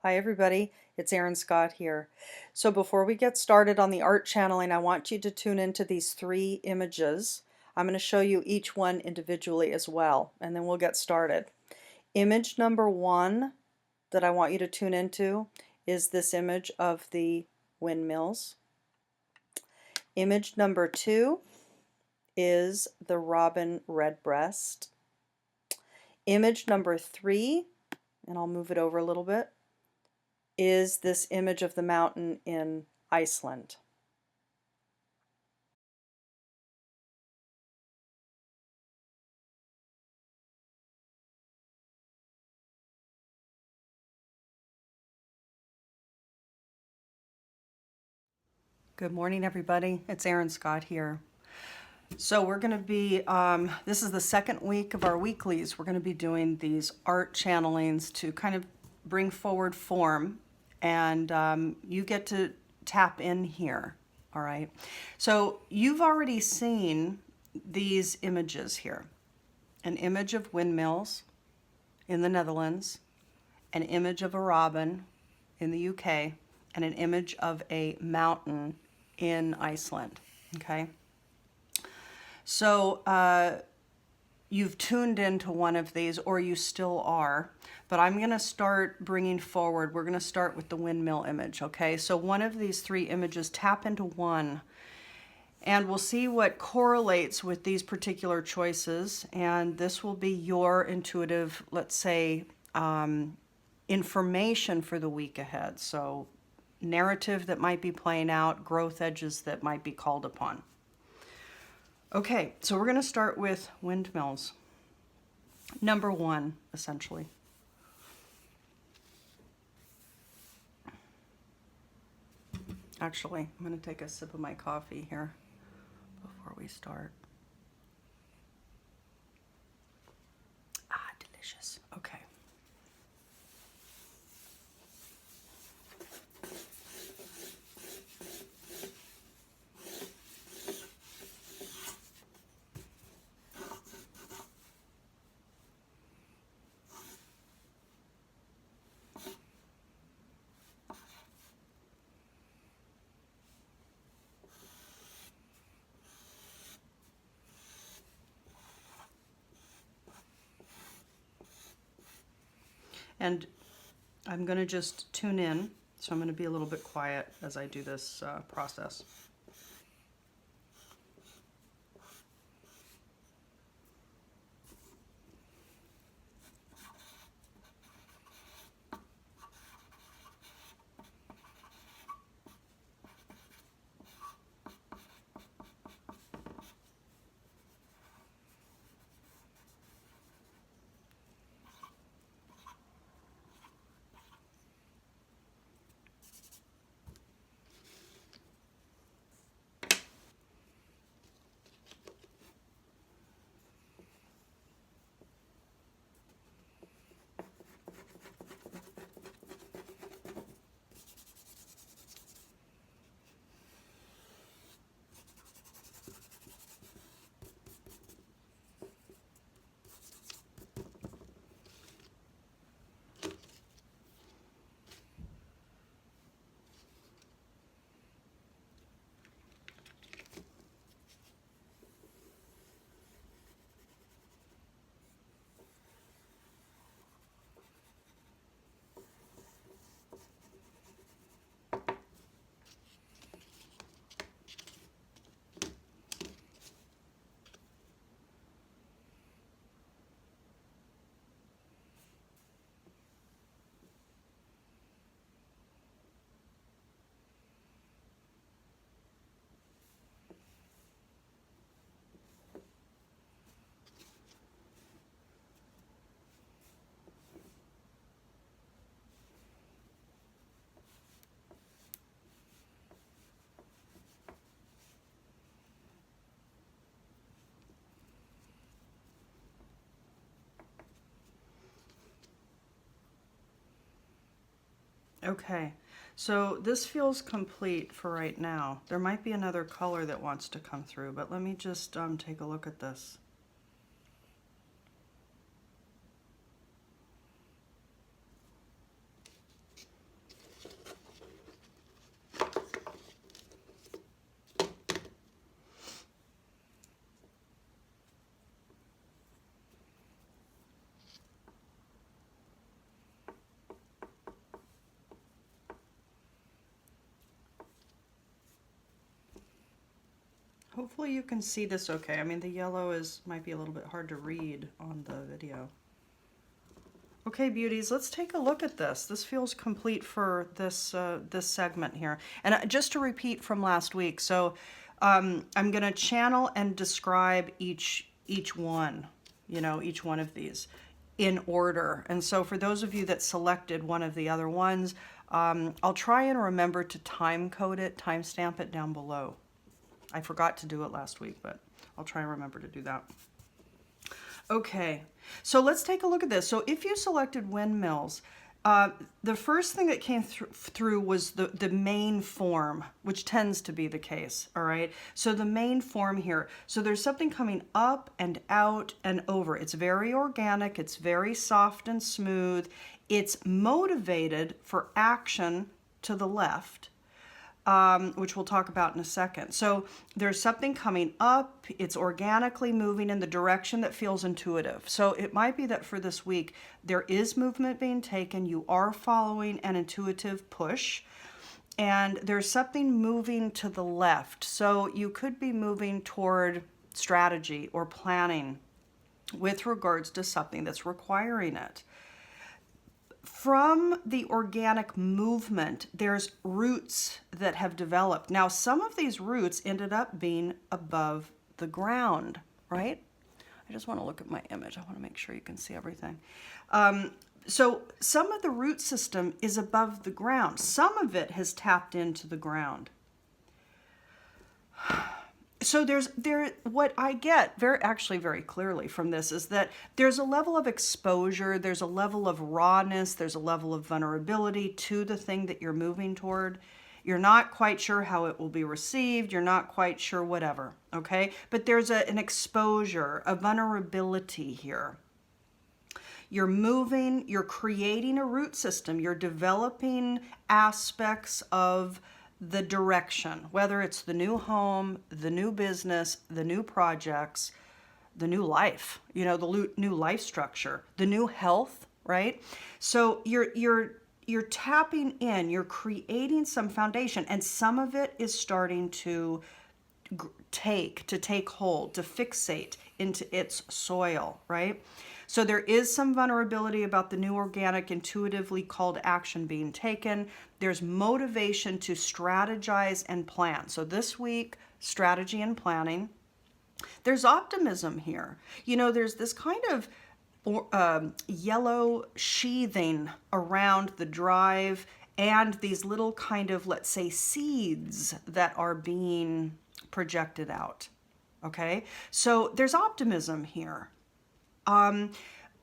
Hi everybody, it's Erin Scott here. So before we get started on the art channeling, I want you to tune into these three images. I'm going to show you each one individually as well, and then we'll get started. Image number one that I want you to tune into is this image of the windmills. Image number two is the robin redbreast. Image number three, and I'll move it over a little bit, is this image of the mountain in Iceland. Good morning, everybody. It's Erin Scott here. So we're going to be, this is the second week of our weeklies. We're going to be doing these art channelings to kind of bring forward form, and you get to tap in here, all right? So you've already seen these images here. An image of windmills in the Netherlands, an image of a robin in the UK, and an image of a mountain in Iceland, okay? So you've tuned into one of these, or you still are, but I'm going to start bringing forward, we're going to start with the windmill image, okay? So one of these three images, tap into one, and we'll see what correlates with these particular choices, and this will be your intuitive, let's say, information for the week ahead. So narrative that might be playing out, growth edges that might be called upon. Okay, so we're going to start with windmills. Number one, essentially. Actually, I'm going to take a sip of my coffee here before we start. Ah, delicious. Okay. And I'm going to just tune in, so I'm going to be a little bit quiet as I do this process. Okay, so this feels complete for right now. There might be another color that wants to come through, but let me just take a look at this. Hopefully you can see this okay. I mean, the yellow might be a little bit hard to read on the video. Okay, beauties, let's take a look at this. This feels complete for this this segment here. And just to repeat from last week, so I'm going to channel and describe each one, you know, each one of these in order. And so for those of you that selected one of the other ones, I'll try and remember to time code it, timestamp it down below. I forgot to do it last week, but I'll try and remember to do that. Okay, so let's take a look at this. So if you selected windmills, the first thing that came through was the main form, which tends to be the case, all right? So the main form here, so there's something coming up and out and over. It's very organic, it's very soft and smooth. It's motivated for action to the left, which we'll talk about in a second. So there's something coming up, it's organically moving in the direction that feels intuitive. So it might be that for this week, there is movement being taken, you are following an intuitive push, and there's something moving to the left. So you could be moving toward strategy or planning with regards to something that's requiring it. From the organic movement, there's roots that have developed. Now, some of these roots ended up being above the ground, right? I just want to look at my image. I want to make sure you can see everything. So some of the root system is above the ground. Some of it has tapped into the ground. So what I get very clearly from this is that there's a level of exposure, there's a level of rawness, there's a level of vulnerability to the thing that you're moving toward. You're not quite sure how it will be received, you're not quite sure whatever, okay? But there's an exposure, a vulnerability here. You're moving, you're creating a root system, you're developing aspects of the direction, whether it's the new home, the new business, the new projects, the new life, you know, the new life structure, the new health, right? So you're tapping in, you're creating some foundation, and some of it is starting to take hold, to fixate into its soil, right? So there is some vulnerability about the new organic, intuitively called action being taken. There's motivation to strategize and plan. So this week, strategy and planning. There's optimism here. You know, there's this kind of yellow sheathing around the drive and these little kind of, let's say, seeds that are being projected out. Okay, so there's optimism here.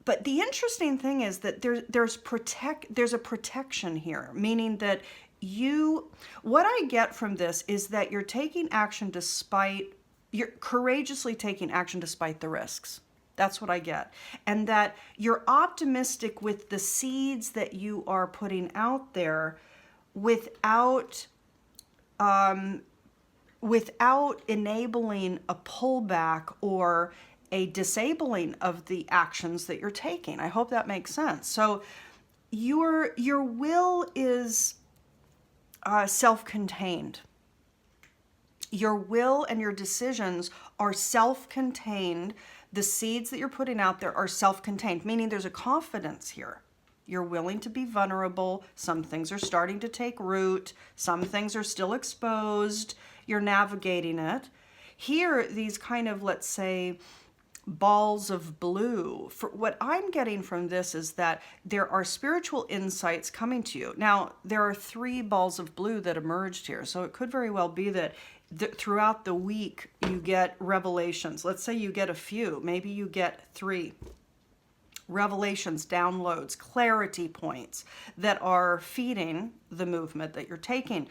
But the interesting thing is that there's a protection here, meaning that what I get from this is that you're taking action you're courageously taking action despite the risks. That's what I get. And that you're optimistic with the seeds that you are putting out there without enabling a pullback or a disabling of the actions that you're taking. I hope that makes sense. So your will is self-contained. Your will and your decisions are self-contained. The seeds that you're putting out there are self-contained, meaning there's a confidence here. You're willing to be vulnerable. Some things are starting to take root. Some things are still exposed. You're navigating it. Here, these kind of, let's say, balls of blue. For what I'm getting from this is that there are spiritual insights coming to you. Now, there are 3 balls of blue that emerged here. So it could very well be that throughout the week you get revelations. Let's say you get a few, maybe you get 3 revelations, downloads, clarity points that are feeding the movement that you're taking.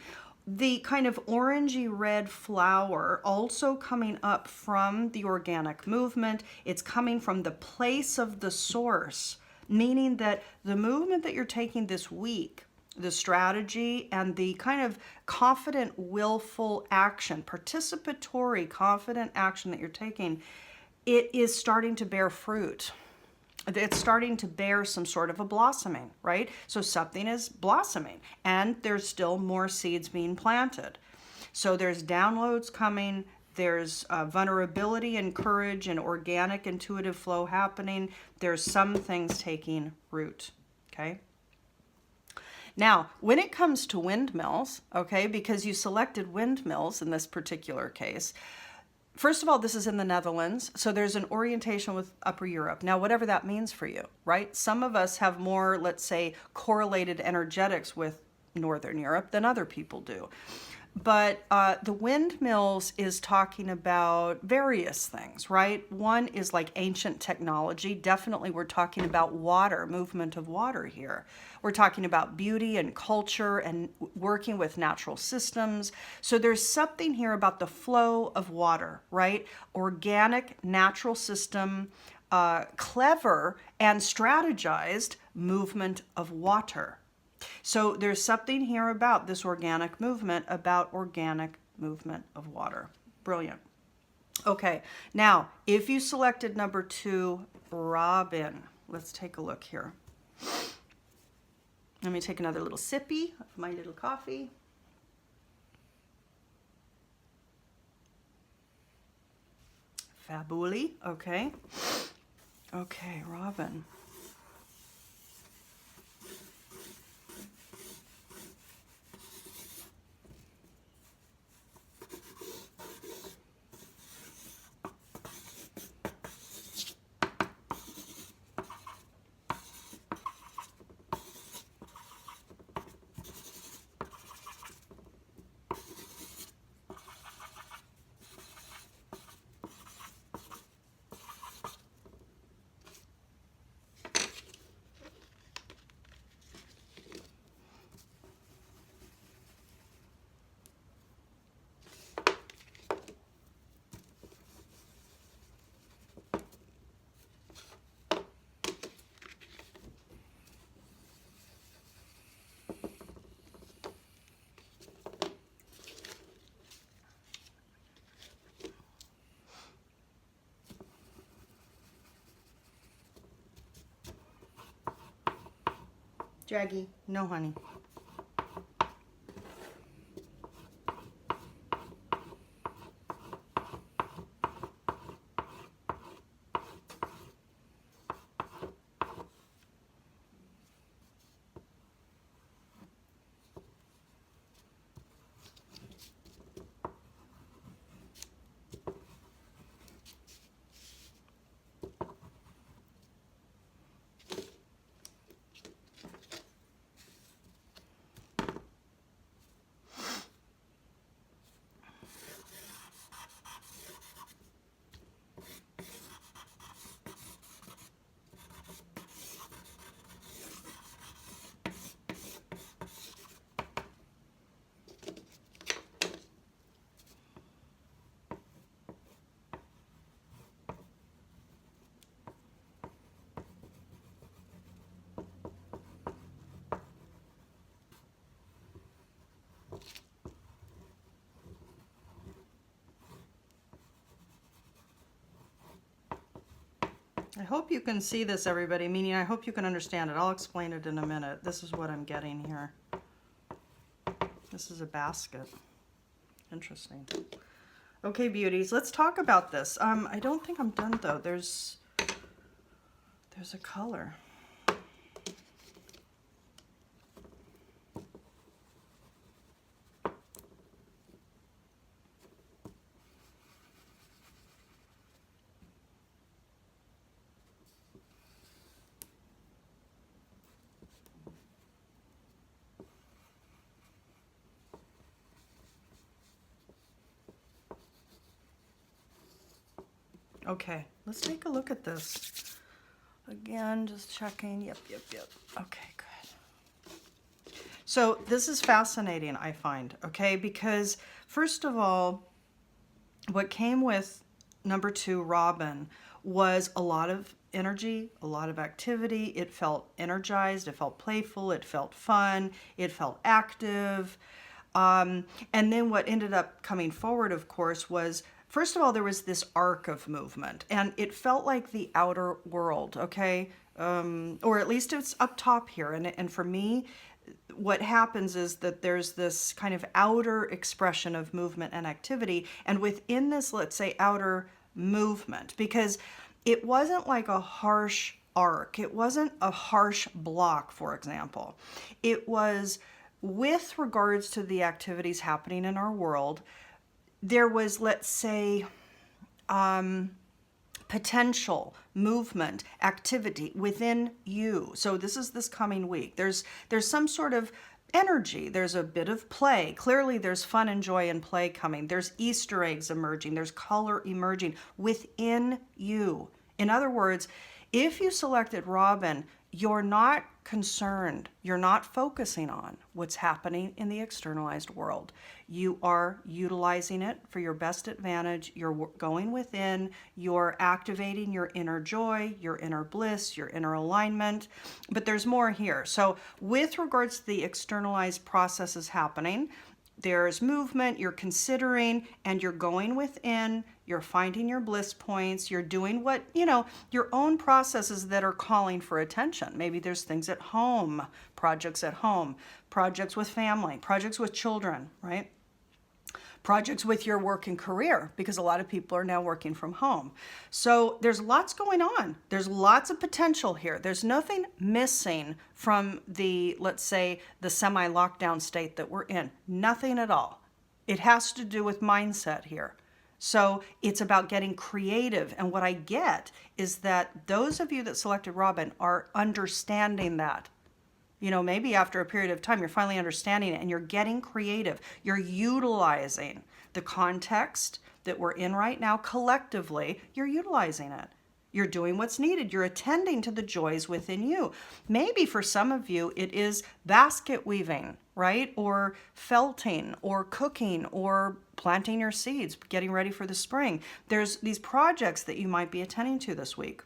The kind of orangey red flower also coming up from the organic movement. It's coming from the place of the source, meaning that the movement that you're taking this week, the strategy and the kind of confident, willful action, participatory, confident action that you're taking, it is starting to bear fruit. It's starting to bear some sort of a blossoming, right? So something is blossoming and there's still more seeds being planted. So there's downloads coming, There's vulnerability and courage and organic intuitive flow happening. There's some things taking root, okay? Now, when it comes to windmills, okay, because you selected windmills in this particular case, first of all, this is in the Netherlands, so there's an orientation with Upper Europe. Now, whatever that means for you, right? Some of us have more, let's say, correlated energetics with Northern Europe than other people do. But the windmills is talking about various things, right? One is like ancient technology. Definitely we're talking about water, movement of water here. We're talking about beauty and culture and working with natural systems. So there's something here about the flow of water, right? Organic, natural system, clever and strategized movement of water. So there's something here about this organic movement of water. Brilliant. Okay, now if you selected number 2, Robin, let's take a look here. Let me take another little sippy of my little coffee. Fabuli, okay. Okay, Robin. Jaggy, no honey. I hope you can see this, everybody, meaning I hope you can understand it. I'll explain it in a minute. This is what I'm getting here. This is a basket. Interesting. Okay, beauties, let's talk about this. I don't think I'm done, though. There's a color. Okay, let's take a look at this. Again, just checking. Yep. Okay, good. So this is fascinating, I find, okay? Because first of all, what came with number 2, Robin, was a lot of energy, a lot of activity. It felt energized, it felt playful, it felt fun, it felt active. And then what ended up coming forward, of course, was first of all, there was this arc of movement, and it felt like the outer world, okay? Or at least it's up top here. And for me, what happens is that there's this kind of outer expression of movement and activity. And within this, let's say, outer movement, because it wasn't like a harsh arc, it wasn't a harsh block, for example. It was with regards to the activities happening in our world, there was, let's say, potential movement, activity within you. So this is this coming week. There's some sort of energy. There's a bit of play. Clearly there's fun and joy and play coming. There's Easter eggs emerging. There's color emerging within you. In other words, if you selected Robin, you're not concerned. You're not focusing on what's happening in the externalized world. You are utilizing it for your best advantage. You're going within. You're activating your inner joy, your inner bliss, your inner alignment. But there's more here. So with regards to the externalized processes happening, there's movement, you're considering, and you're going within, you're finding your bliss points, you're doing what, your own processes that are calling for attention. Maybe there's things at home, projects with family, projects with children, right? Projects with your work and career, because a lot of people are now working from home. So there's lots going on. There's lots of potential here. There's nothing missing from the, let's say, the semi-lockdown state that we're in. Nothing at all. It has to do with mindset here. So it's about getting creative. And what I get is that those of you that selected Robin are understanding that. Maybe after a period of time, you're finally understanding it and you're getting creative. You're utilizing the context that we're in right now collectively. You're utilizing it. You're doing what's needed. You're attending to the joys within you. Maybe for some of you, it is basket weaving, right? Or felting, or cooking, or planting your seeds, getting ready for the spring. There's these projects that you might be attending to this week.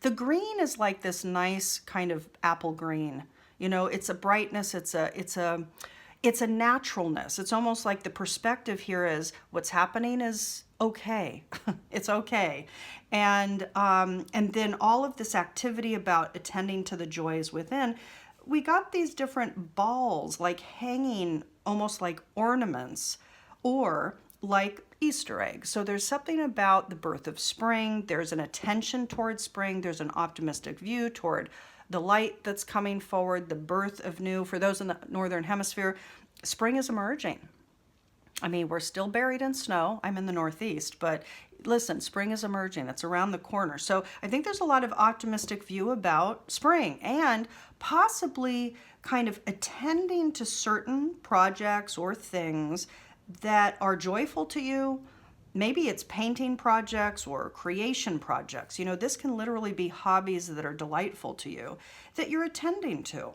The green is like this nice kind of apple green. It's a brightness, it's a naturalness. It's almost like the perspective here is what's happening is okay. It's okay. And then all of this activity about attending to the joys within, we got these different balls like hanging almost like ornaments or like Easter eggs. So there's something about the birth of spring. There's an attention towards spring. There's an optimistic view toward the light that's coming forward, the birth of new. For those in the Northern Hemisphere, spring is emerging. I mean, we're still buried in snow. I'm in the Northeast, but listen, spring is emerging. It's around the corner. So I think there's a lot of optimistic view about spring and possibly kind of attending to certain projects or things that are joyful to you. Maybe it's painting projects or creation projects. This can literally be hobbies that are delightful to you that you're attending to.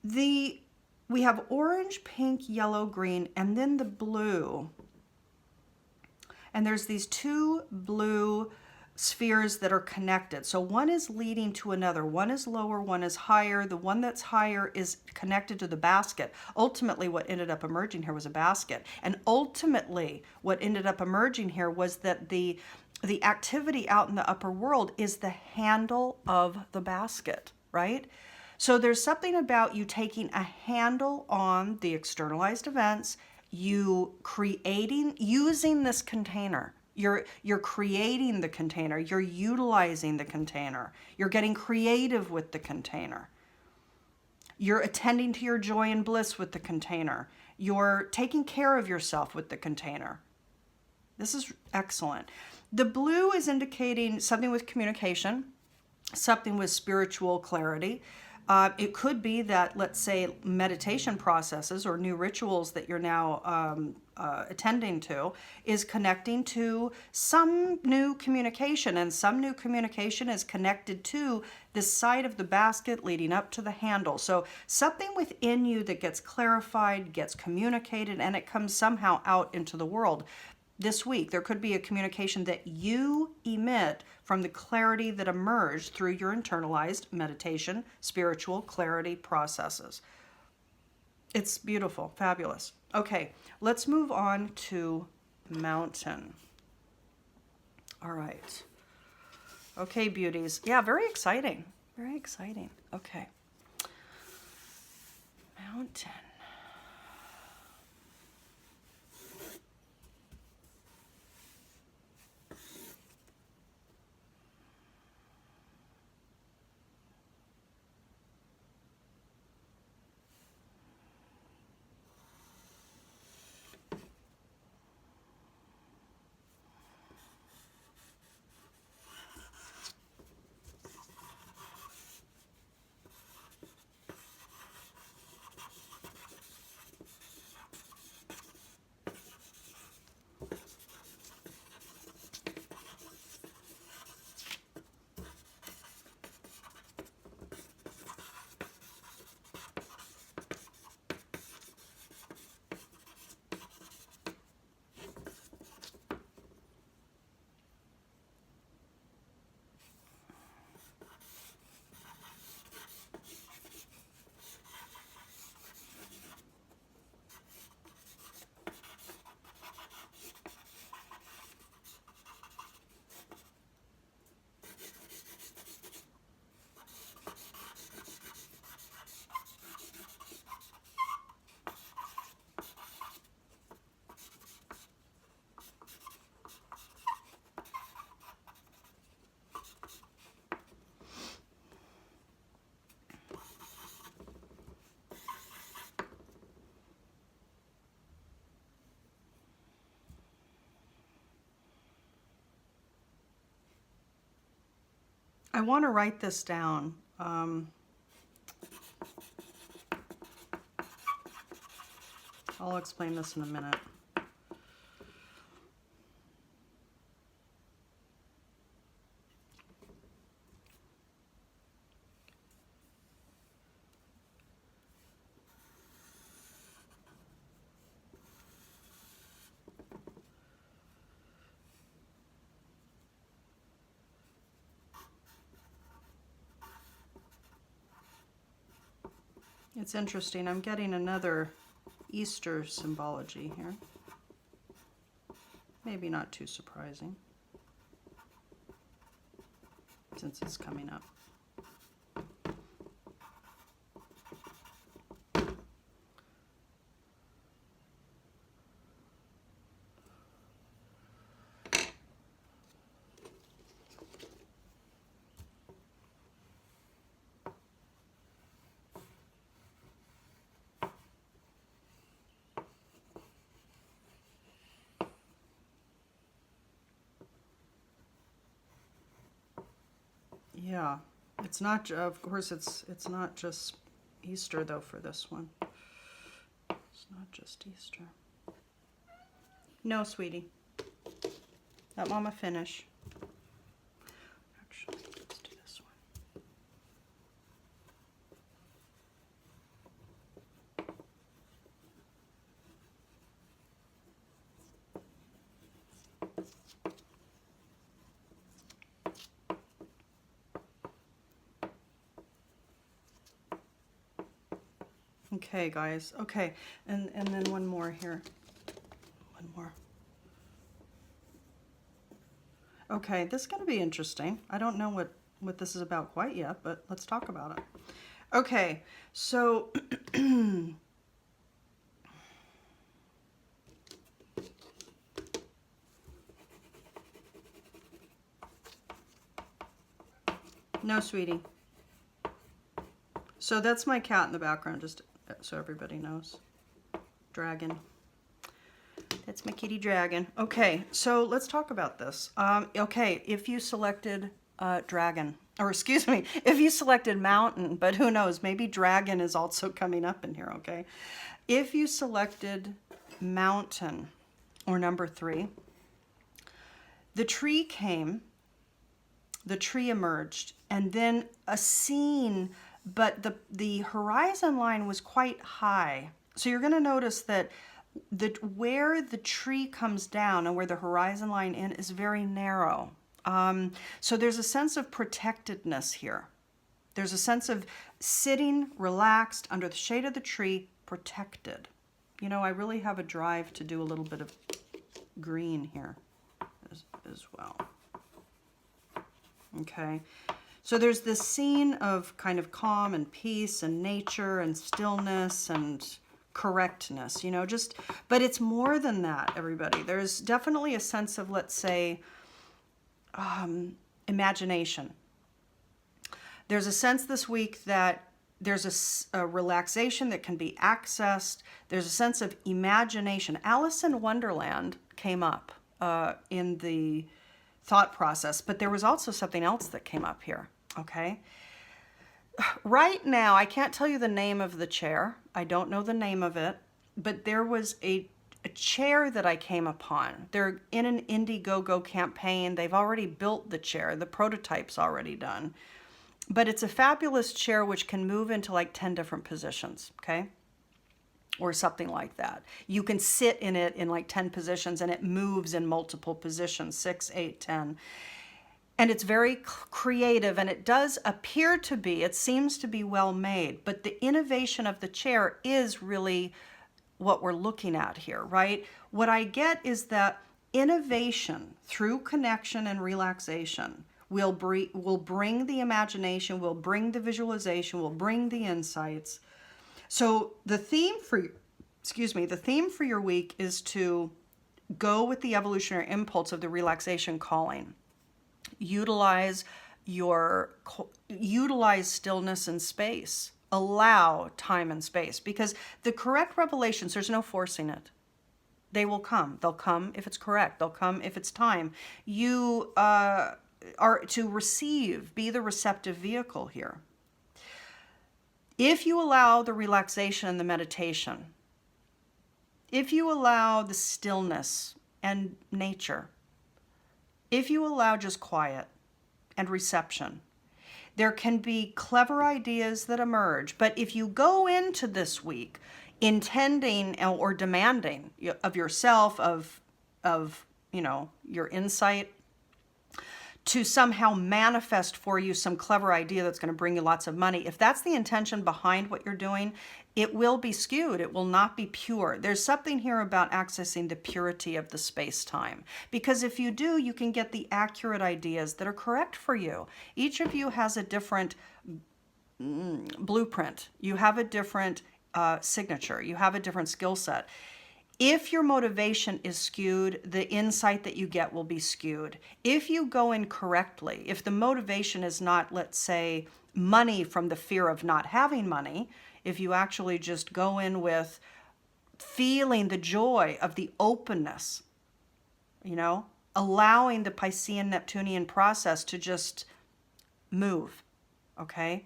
We have orange, pink, yellow, green, and then the blue. And there's these two blue spheres that are connected. So one is leading to another. One is lower, one is higher. The one that's higher is connected to the basket. Ultimately, what ended up emerging here was a basket. And ultimately, what ended up emerging here was that the activity out in the upper world is the handle of the basket, right? So there's something about you taking a handle on the externalized events, you using this container. You're creating the container. You're utilizing the container. You're getting creative with the container. You're attending to your joy and bliss with the container. You're taking care of yourself with the container. This is excellent. The blue is indicating something with communication, something with spiritual clarity. It could be that, let's say, meditation processes or new rituals that you're now attending to is connecting to some new communication, and some new communication is connected to this side of the basket leading up to the handle. So something within you that gets clarified, gets communicated, and it comes somehow out into the world. This week, there could be a communication that you emit from the clarity that emerged through your internalized meditation, spiritual clarity processes. It's beautiful, fabulous. Okay, let's move on to mountain. All right. Okay, beauties. Yeah, very exciting. Very exciting. Okay. Mountain. I want to write this down. I'll explain this in a minute. It's interesting. I'm getting another Easter symbology here. Maybe not too surprising, since it's coming up. Yeah, it's not, of course, it's not just Easter though for this one. It's not just Easter. No, sweetie. Let Mama finish. Actually, let's do this one. Okay, guys. Okay, and then one more here. One more. Okay, this is going to be interesting. I don't know what this is about quite yet, but let's talk about it. Okay, so no, sweetie. So that's my cat in the background, just so everybody knows. Dragon. That's my kitty dragon. Okay, so let's talk about this. Okay, if you selected dragon, or excuse me, if you selected mountain, but who knows, maybe dragon is also coming up in here, okay? If you selected mountain, or number 3, the tree came, the tree emerged, and then a scene, but the horizon line was quite high. So you're going to notice that where the tree comes down and where the horizon line in is very narrow. So there's a sense of protectedness here. There's a sense of sitting relaxed under the shade of the tree, protected. You know, I really have a drive to do a little bit of green here as well. Okay, So there's this scene of kind of calm and peace and nature and stillness and correctness, you know, just, but it's more than that, everybody. There's definitely a sense of, let's say, imagination. There's a sense this week that there's a relaxation that can be accessed. There's a sense of imagination. Alice in Wonderland came up in the thought process, but there was also something else that came up here, okay? Right now, I can't tell you the name of the chair. I don't know the name of it, but there was a chair that I came upon. They're in an Indiegogo campaign. They've already built the chair. The prototype's already done. But it's a fabulous chair which can move into like 10 different positions, okay? Or something like that. You can sit in it in like 10 positions and it moves in multiple positions, 6, 8, 10. And it's very creative, and it does appear to be, it seems to be well made, but the innovation of the chair is really what we're looking at here, right? What I get is that innovation through connection and relaxation will bring the imagination, will bring the visualization, will bring the insights. So the theme for your week is to go with the evolutionary impulse of the relaxation calling. Utilize stillness and space. Allow time and space, because the correct revelations, there's no forcing it. They will come. They'll come if it's correct. They'll come if it's time. You are to receive, be the receptive vehicle here. If you allow the relaxation and the meditation, if you allow the stillness and nature, if you allow just quiet and reception, there can be clever ideas that emerge. But if you go into this week intending or demanding of yourself, of your insight, to somehow manifest for you some clever idea that's going to bring you lots of money, if that's the intention behind what you're doing, it will be skewed. It will not be pure. There's something here about accessing the purity of the space-time. Because if you do, you can get the accurate ideas that are correct for you. Each of you has a different blueprint. You have a different signature. You have a different skill set. If your motivation is skewed, the insight that you get will be skewed. If you go in correctly, if the motivation is not, let's say, money from the fear of not having money, if you actually just go in with feeling the joy of the openness, allowing the Piscean Neptunian process to just move, okay?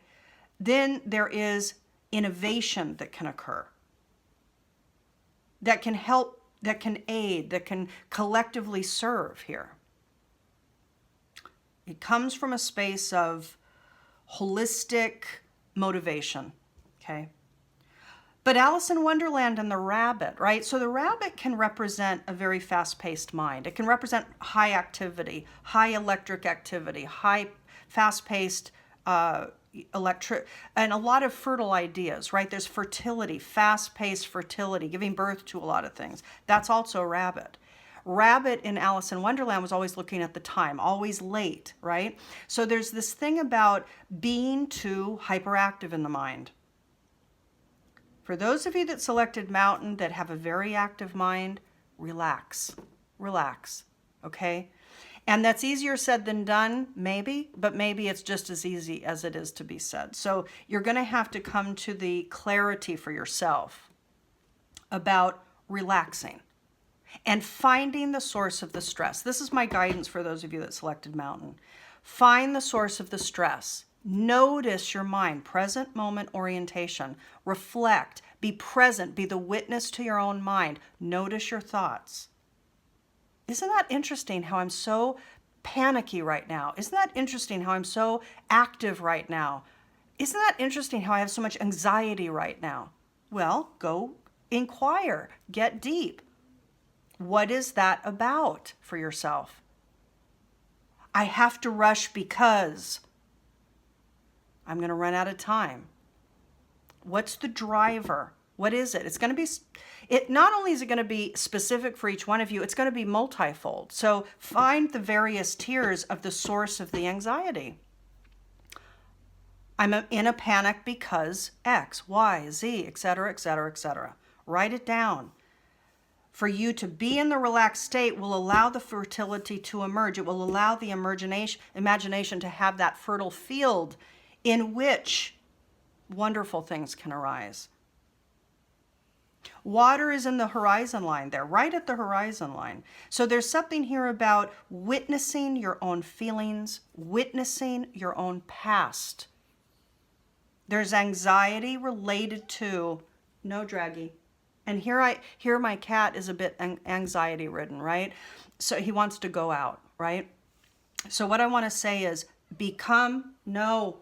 Then there is innovation that can occur, that can help, that can aid, that can collectively serve here. It comes from a space of holistic motivation, okay? But Alice in Wonderland and the rabbit, right? So the rabbit can represent a very fast-paced mind. It can represent high activity, high electric activity, high fast-paced and a lot of fertile ideas, right? There's fertility, fast-paced fertility, giving birth to a lot of things. That's also rabbit. Rabbit in Alice in Wonderland was always looking at the time, always late, right? So there's this thing about being too hyperactive in the mind. For those of you that selected Mountain that have a very active mind, relax, okay? And that's easier said than done, maybe, but maybe it's just as easy as it is to be said. So you're going to have to come to the clarity for yourself about relaxing and finding the source of the stress. This is my guidance for those of you that selected Mountain. Find the source of the stress. Notice your mind, present moment orientation. Reflect, be present, be the witness to your own mind. Notice your thoughts. Isn't that interesting how I'm so panicky right now? Isn't that interesting how I'm so active right now? Isn't that interesting how I have so much anxiety right now? Well, go inquire, get deep. What is that about for yourself? I have to rush because I'm going to run out of time. What's the driver? What is it? It's going to be, not only is it going to be specific for each one of you, it's going to be multifold. So find the various tiers of the source of the anxiety. I'm in a panic because X, Y, Z, etc., etc., etc. Write it down. For you to be in the relaxed state will allow the fertility to emerge. It will allow the imagination to have that fertile field in which wonderful things can arise. Water is in the horizon line there, right at the horizon line. So there's something here about witnessing your own feelings, witnessing your own past. There's anxiety related to, no draggy. And here my cat is a bit anxiety ridden, right? So he wants to go out, right? So what I want to say is become the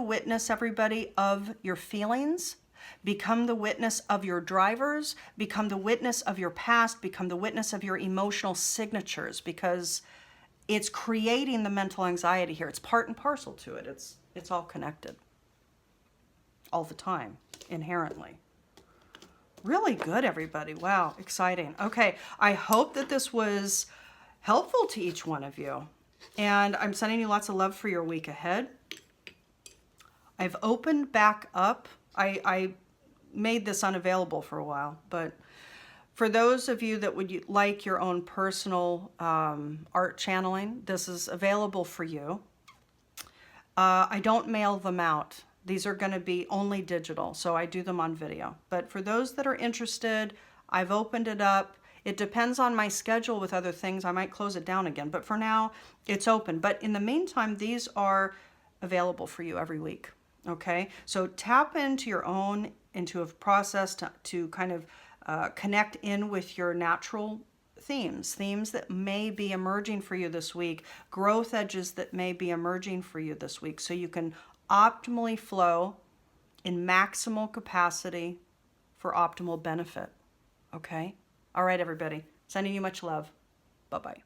witness, everybody, of your feelings. Become the witness of your drivers. Become the witness of your past. Become the witness of your emotional signatures, because it's creating the mental anxiety here. It's part and parcel to it. It's all connected all the time, inherently. Really good, everybody. Wow, exciting. Okay, I hope that this was helpful to each one of you. And I'm sending you lots of love for your week ahead. I've opened back up. I made this unavailable for a while, but for those of you that would like your own personal art channeling, this is available for you. I don't mail them out. These are going to be only digital, so I do them on video. But for those that are interested, I've opened it up. It depends on my schedule with other things. I might close it down again, but for now, it's open. But in the meantime, these are available for you every week, okay? So tap into a process to kind of connect in with your natural themes that may be emerging for you this week, growth edges that may be emerging for you this week, so you can optimally flow in maximal capacity for optimal benefit. Okay? All right, everybody. Sending you much love. Bye-bye.